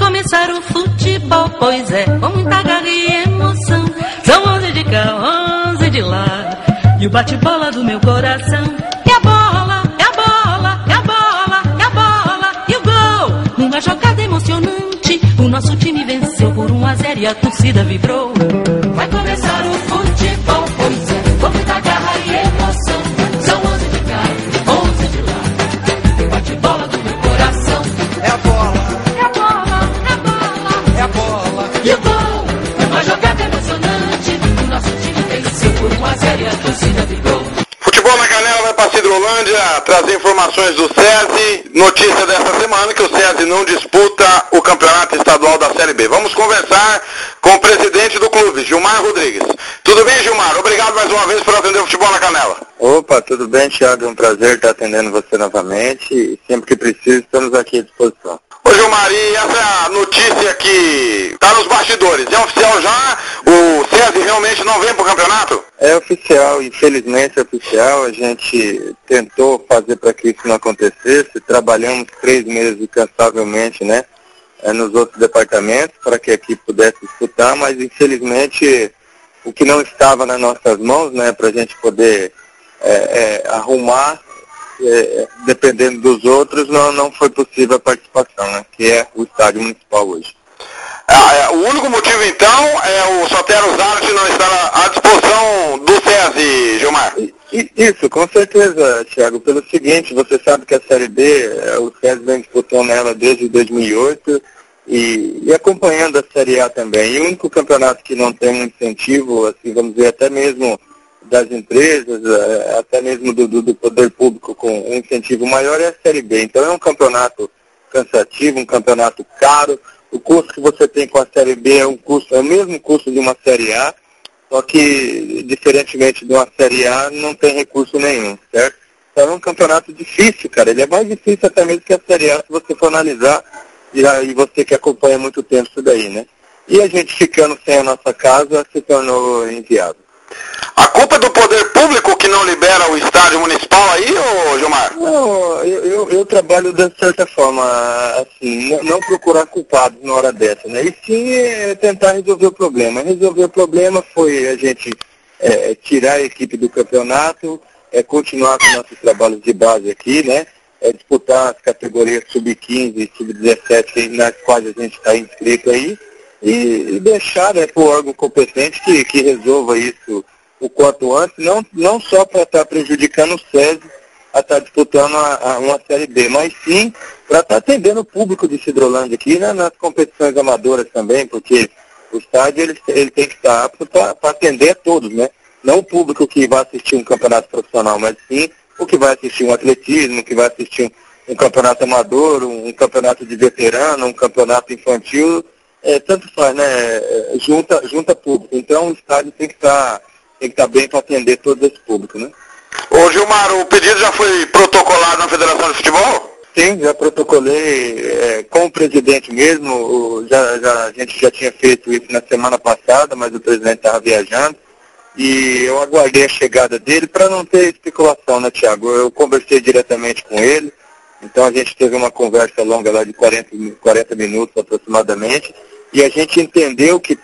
começar o futebol, pois é, com muita garra e emoção. São 11 de cá, 11 de lá, e o bate-bola do meu coração. E a bola, é a bola, é a bola, é a bola, e o gol. Numa jogada emocionante, o nosso time venceu por 1-0 e a torcida vibrou. Vai começar o futebol, pois é, com muita garra e emoção. São 11 de cá, 11 de lá, e o bate-bola do meu coração. É a bola, é a bola, é a bola, é a bola, e o gol. Numa jogada emocionante, o nosso time venceu por 1-0 e a torcida vibrou. Futebol na Canela vai para Cidrolândia trazer informações do SESI. Notícia dessa semana que o SESI não disputa o campeonato estadual da Série B. Vamos conversar com o presidente do clube, Gilmar Rodrigues. Tudo bem, Gilmar? Obrigado mais uma vez por atender o Futebol na Canela. Opa, tudo bem, Thiago? É um prazer estar atendendo você novamente e sempre que preciso estamos aqui à disposição. Ô Gilmar, e essa notícia que está nos bastidores, é oficial já? O SESI realmente não vem para o campeonato? É oficial, infelizmente é oficial. A gente tentou fazer para que isso não acontecesse, trabalhamos 3 meses incansavelmente, né, nos outros departamentos para que a equipe pudesse disputar, mas infelizmente o que não estava nas nossas mãos, né, para a gente poder arrumar, dependendo dos outros, não foi possível a participação, né, que é o estádio municipal hoje. O único motivo, então, é o Sotero Zarte não estar à disposição do SESI, Gilmar? Isso, com certeza, Thiago. Pelo seguinte, você sabe que a Série B, o SESI vem disputando ela desde 2008 e acompanhando a Série A também. E o único campeonato que não tem um incentivo, assim, vamos dizer, até mesmo das empresas, até mesmo do poder público com um incentivo maior é a Série B. Então é um campeonato cansativo, um campeonato caro. O custo que você tem com a Série B é o mesmo custo de uma Série A, só que, diferentemente de uma Série A, não tem recurso nenhum, certo? Então é um campeonato difícil, cara. Ele é mais difícil até mesmo que a Série A, se você for analisar, e você que acompanha há muito tempo isso daí, né? E a gente ficando sem a nossa casa se tornou inviável. A culpa é do poder público que não libera o estádio municipal aí, ô Gilmar? Não, eu trabalho de certa forma, assim, não procurar culpados na hora dessa, né? E sim tentar resolver o problema. Resolver o problema foi a gente tirar a equipe do campeonato, continuar com nossos trabalhos de base aqui, né? Disputar as categorias sub-15 e sub-17 nas quais a gente está inscrito aí, e deixar, né, para o órgão competente que resolva isso o quanto antes, não só para estar prejudicando o SESI a estar disputando uma Série B, mas sim para estar atendendo o público de Cidrolândia aqui, né, nas competições amadoras também, porque o estádio ele tem que estar apto para atender a todos, né? Não o público que vai assistir um campeonato profissional, mas sim o que vai assistir um atletismo, que vai assistir um campeonato amador, um campeonato de veterano, um campeonato infantil, tanto faz, né? Junta público. Então o estádio tem que estar bem para atender todo esse público, né? Ô Gilmar, o pedido já foi protocolado na Federação de Futebol? Sim, já protocolei com o presidente mesmo, a gente já tinha feito isso na semana passada, mas o presidente estava viajando, e eu aguardei a chegada dele para não ter especulação, né, Thiago? Eu conversei diretamente com ele, então a gente teve uma conversa longa lá de 40 minutos aproximadamente, e a gente entendeu que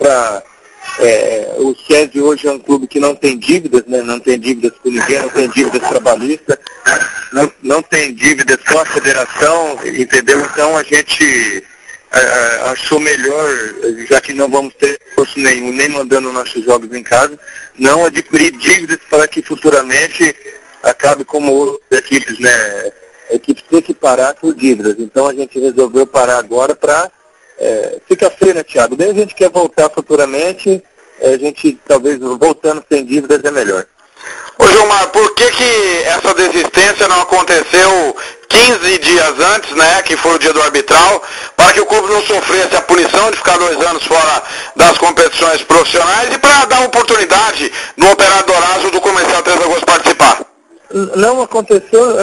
o SESI hoje é um clube que não tem dívidas, né? Não tem dívidas com ninguém, não tem dívidas trabalhistas, não tem dívidas com a federação, entendeu? Então a gente achou melhor, já que não vamos ter recurso nenhum, nem mandando nossos jogos em casa, não adquirir dívidas para que futuramente acabe como outras equipes, né? A equipe tem que parar por dívidas. Então a gente resolveu parar agora para ficar feio, né, Thiago? Daí a gente quer voltar futuramente, a gente talvez voltando sem dívidas é melhor. Ô Gilmar, por que essa desistência não aconteceu 15 dias antes, né, que foi o dia do arbitral, para que o clube não sofresse a punição de ficar 2 anos fora das competições profissionais e para dar oportunidade no Operador do Comercial 3 de Agosto participar? Não aconteceu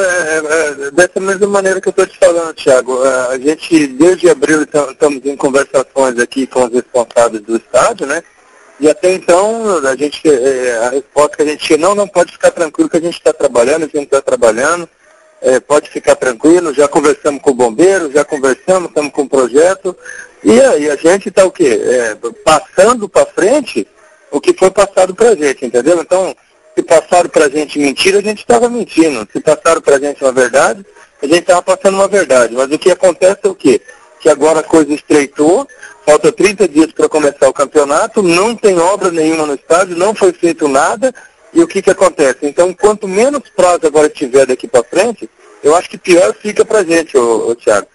dessa mesma maneira que eu estou te falando, Thiago. A gente, desde abril, estamos em conversações aqui com os responsáveis do estádio, né? E até então, a resposta que a gente tinha, não pode ficar tranquilo que a gente está trabalhando, pode ficar tranquilo, já conversamos com o bombeiro, estamos com o projeto, e aí a gente está o quê? Passando para frente o que foi passado para a gente, entendeu? Então, se passaram para a gente mentira, a gente estava mentindo. Se passaram para a gente uma verdade, a gente estava passando uma verdade. Mas o que acontece é o quê? Que agora a coisa estreitou, falta 30 dias para começar o campeonato, não tem obra nenhuma no estádio, não foi feito nada, e o que acontece? Então, quanto menos prazo agora tiver daqui para frente, eu acho que pior fica para a gente, Thiago.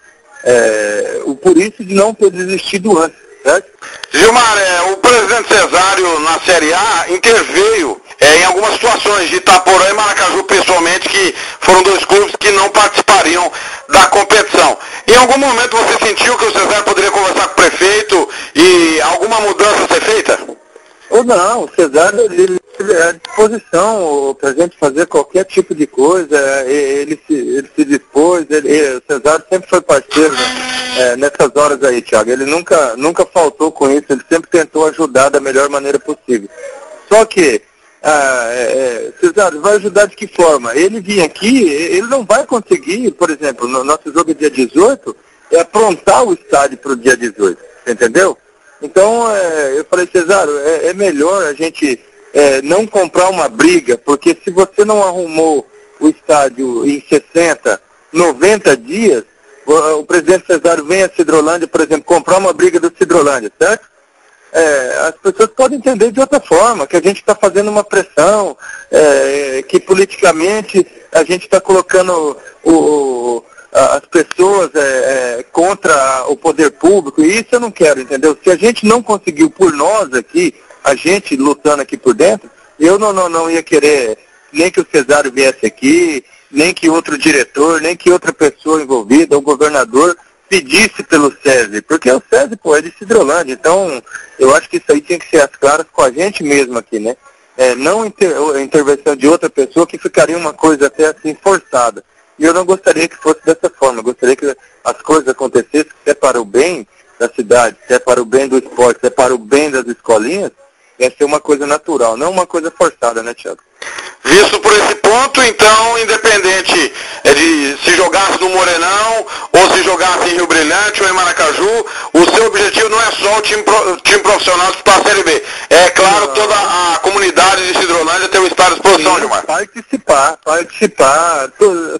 Por isso de não ter desistido antes, certo? Gilmar, o presidente Cesário na Série A interveio em algumas situações de Itaporã e Maracaju, principalmente, que foram dois clubes que não participariam da competição. Em algum momento você sentiu que o Cesário poderia conversar com o prefeito e alguma mudança ser feita? Ou não, o Cesário ele é à disposição para a gente fazer qualquer tipo de coisa, ele se dispôs, o Cesário sempre foi parceiro nessas horas aí, Thiago. Ele nunca faltou com isso, ele sempre tentou ajudar da melhor maneira possível. Só que, Cesário, vai ajudar de que forma? Ele vir aqui, ele não vai conseguir, por exemplo, no nosso jogo dia 18, aprontar o estádio para o dia 18, entendeu? Então, eu falei, Cesário, é melhor a gente não comprar uma briga, porque se você não arrumou o estádio em 60, 90 dias, o presidente Cesário vem a Sidrolândia, por exemplo, comprar uma briga do Sidrolândia, certo? As pessoas podem entender de outra forma, que a gente está fazendo uma pressão, que politicamente a gente está colocando as pessoas contra o poder público, e isso eu não quero, entendeu? Se a gente não conseguiu por nós aqui, a gente lutando aqui por dentro, eu não ia querer nem que o Cesário viesse aqui, nem que outro diretor, nem que outra pessoa envolvida, o governador, pedisse pelo SESI, porque o SESI, é de Sidrolândia, então eu acho que isso aí tinha que ser às claras com a gente mesmo aqui, né? Não a intervenção de outra pessoa, que ficaria uma coisa até assim forçada. E eu não gostaria que fosse dessa forma, eu gostaria que as coisas acontecessem, se é para o bem da cidade, se é para o bem do esporte, se é para o bem das escolinhas, ia ser uma coisa natural, não uma coisa forçada, né, Thiago? Visto por esse ponto, então, independente de se jogasse no Morenão, ou se jogasse em Rio Brilhante ou em Maracaju, o seu objetivo não é só o time profissional disputar a Série B. É claro, toda a comunidade de Sidrolândia tem um estado à disposição, Gilmar. Participar.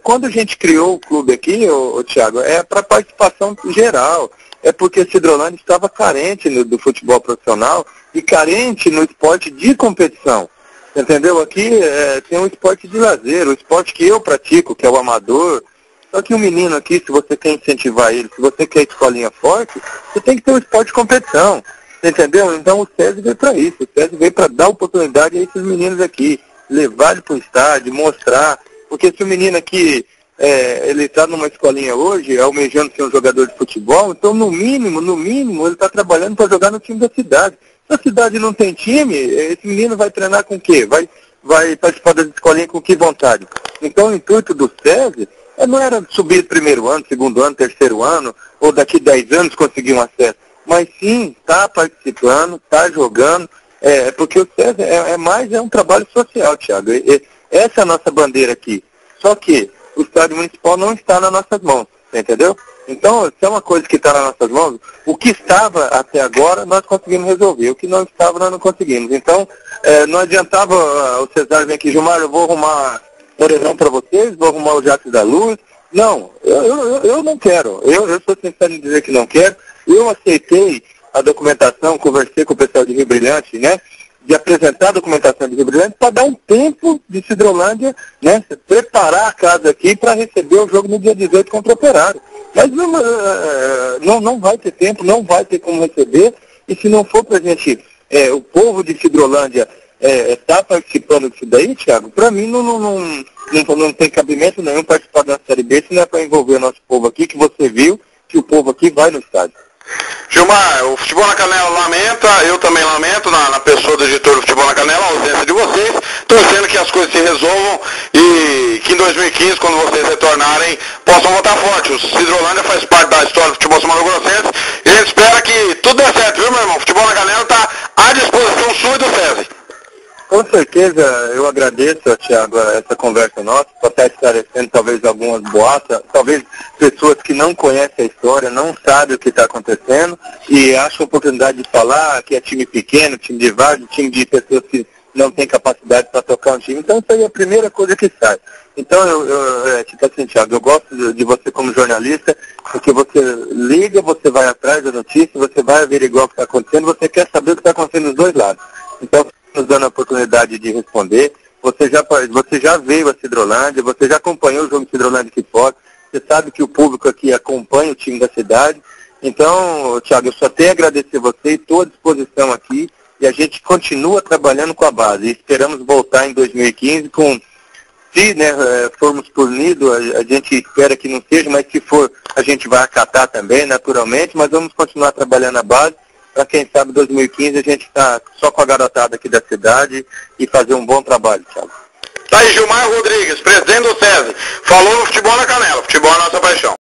Quando a gente criou o clube aqui, Thiago, é para participação geral. É porque Sidrolândia estava carente do futebol profissional e carente no esporte de competição. Entendeu? Aqui tem um esporte de lazer, o esporte que eu pratico, que é o amador. Só que um menino aqui, se você quer incentivar ele, se você quer escolinha forte, você tem que ter um esporte de competição. Entendeu? Então o SESI veio para isso. O SESI veio para dar oportunidade a esses meninos aqui, levar ele para o estádio, mostrar. Porque se o menino aqui, ele está numa escolinha hoje, almejando ser um jogador de futebol, então no mínimo, ele está trabalhando para jogar no time da cidade. Se a cidade não tem time, esse menino vai treinar com o quê? Vai participar das escolinhas com que vontade? Então o intuito do SESI não era subir primeiro ano, segundo ano, terceiro ano, ou daqui 10 anos conseguir um acesso. Mas sim, está participando, está jogando, porque o SESI é um trabalho social, Thiago. Essa é a nossa bandeira aqui. Só que o estádio municipal não está nas nossas mãos, entendeu? Então, se é uma coisa que está nas nossas mãos, o que estava até agora nós conseguimos resolver, o que não estava nós não conseguimos. Então, não adiantava o Cesário vir aqui, Gilmar, eu vou arrumar Morenão para vocês, vou arrumar o Jacques da Luz. Não, eu não quero, eu sou sincero em dizer que não quero. Eu aceitei a documentação, conversei com o pessoal de Rio Brilhante, né? De apresentar a documentação de Rio Brilhante para dar um tempo de Sidrolândia, né? Preparar a casa aqui para receber o jogo no dia 18 contra o Operário. Mas não vai ter tempo, não vai ter como receber, e se não for para a gente, o povo de Sidrolândia está participando disso daí, Thiago, para mim não tem cabimento nenhum participar da Série B, se não é para envolver o nosso povo aqui, que você viu que o povo aqui vai no estádio. Gilmar, o Futebol na Canela lamenta, eu também lamento, na pessoa do editor do Futebol na Canela, a ausência de vocês, torcendo que as coisas se resolvam e que em 2015, quando vocês retornarem, possam voltar forte. O Sidrolândia faz parte da história do futebol mato-grossense e a gente espera que tudo dê certo, viu, meu irmão? O Futebol na Canela está à disposição sua e do SESI. Com Com certeza, eu agradeço, Thiago, essa conversa nossa, para estar esclarecendo talvez algumas boatas, talvez pessoas que não conhecem a história, não sabem o que está acontecendo e acham a oportunidade de falar que é time pequeno, time de várzea, time de pessoas que não têm capacidade para tocar um time. Então, isso aí é a primeira coisa que sai. Então, tipo assim, Thiago, eu gosto de você como jornalista, porque você liga, você vai atrás da notícia, você vai averiguar o que está acontecendo, você quer saber o que está acontecendo dos dois lados. Então, nos dando a oportunidade de responder, você já veio a Sidrolândia, você já acompanhou o jogo de Sidrolândia aqui fora, você sabe que o público aqui acompanha o time da cidade. Então, Thiago, eu só tenho a agradecer você e estou à disposição aqui, e a gente continua trabalhando com a base. E esperamos voltar em 2015 com, se formos punidos, a gente espera que não seja, mas se for, a gente vai acatar também, naturalmente, mas vamos continuar trabalhando a base, para quem sabe 2015 a gente está só com a garotada aqui da cidade e fazer um bom trabalho, Thiago. Tá aí Gilmar Rodrigues, presidente do SESI, falou no Futebol na Canela, futebol é a nossa paixão.